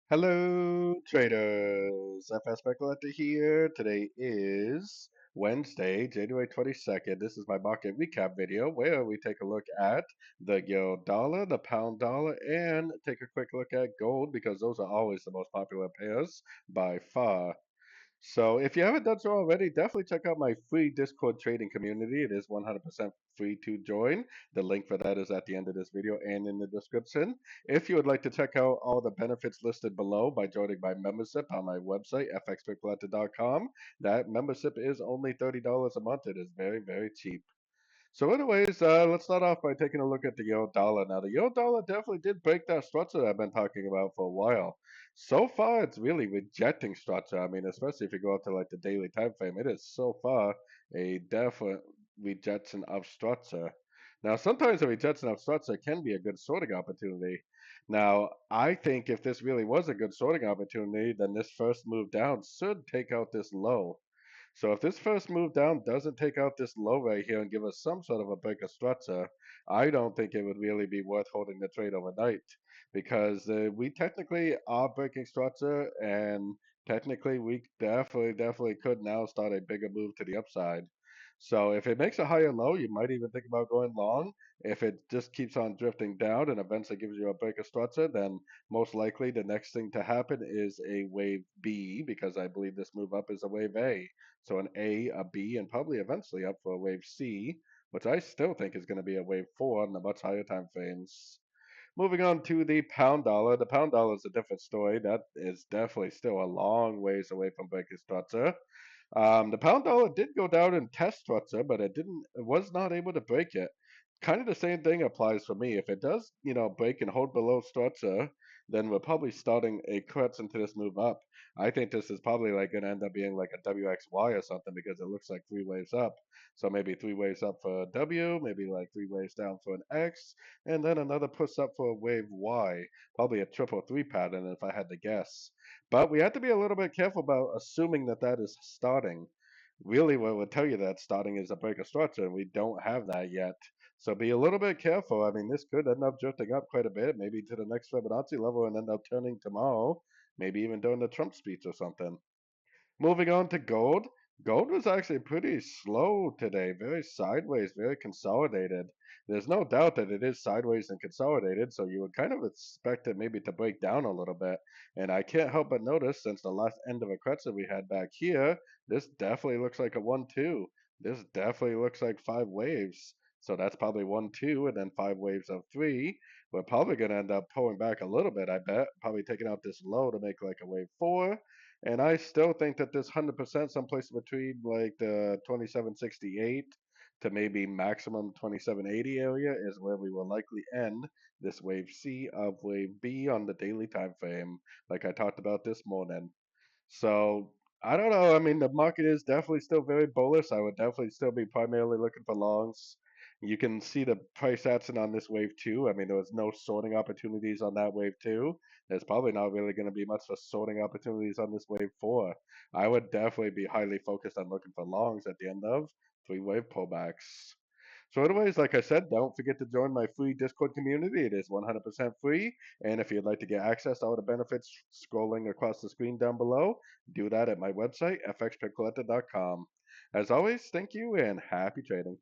Hello, traders. FX Pip Collector here. Today is Wednesday, January 22nd. This is my market recap video where we take a look at the euro dollar, the pound dollar, and take a quick look at gold because those are always the most popular pairs by far. So if you haven't done so already, definitely check out my free Discord trading community. It is 100% free to join. The link for that is at the end of this video and in the description. If you would like to check out all the benefits listed below by joining my membership on my website, fxpiccollector.com, that membership is only $30 a month. It is very, very cheap. So anyways, let's start off by taking a look at the euro dollar. Now, the euro dollar definitely did break that structure that I've been talking about for a while. So far, it's really rejecting structure. I mean, especially if you go up to like the daily time frame, it is so far a definite rejection of structure. Now, sometimes a rejection of structure can be a good sorting opportunity. Now, I think if this really was a good sorting opportunity, then this first move down should take out this low. So if this first move down doesn't take out this low right here and give us some sort of a break of structure, I don't think it would really be worth holding the trade overnight because we technically are breaking structure and technically we definitely could now start a bigger move to the upside. So if it makes a higher low, you might even think about going long. If it just keeps on drifting down and eventually gives you a break of structure, then most likely the next thing to happen is a wave B because I believe this move up is a wave A. So an A, a B, and probably eventually up for a wave C, which I still think is going to be a wave 4 on the much higher time frames. Moving on to the pound dollar. The pound dollar is a different story. That is definitely still a long ways away from breaking structure. The pound dollar did go down and test structure, but it was not able to break it. Kind of the same thing applies for me. If it does, break and hold below structure, then we're probably starting a correction into this move up. I think this is probably like going to end up being like a WXY or something because it looks like three waves up. So maybe three waves up for a W, maybe like three waves down for an X, and then another push up for a wave Y. Probably a triple three pattern if I had to guess. But we have to be a little bit careful about assuming that that is starting. Really, what would tell you that starting is a break of structure, and we don't have that yet. So be a little bit careful. I mean, this could end up drifting up quite a bit, maybe to the next Fibonacci level and end up turning tomorrow, maybe even during the Trump speech or something. Moving on to gold. Gold was actually pretty slow today, very sideways, very consolidated. There's no doubt that it is sideways and consolidated, so you would kind of expect it maybe to break down a little bit. And I can't help but notice since the last end of a correction we had back here, this definitely looks like a 1-2. This definitely looks like five waves. So that's probably 1-2 and then five waves of three. We're probably going to end up pulling back a little bit, I bet. Probably taking out this low to make like a wave 4 and I still think that this 100% someplace between like the 2768 to maybe maximum 2780 area is where we will likely end this wave C of wave B on the daily time frame, like I talked about this morning. So I don't know. I mean, the market is definitely still very bullish. I would definitely still be primarily looking for longs. You can see the price action on this wave two. I mean, there was no sorting opportunities on that wave two. There's probably not really going to be much for sorting opportunities on this wave four. I would definitely be highly focused on looking for longs at the end of three wave pullbacks. So anyways, like I said, don't forget to join my free Discord community. It is 100% free. And if you'd like to get access to all the benefits scrolling across the screen down below, do that at my website, fxpipcollector.com. As always, thank you and happy trading.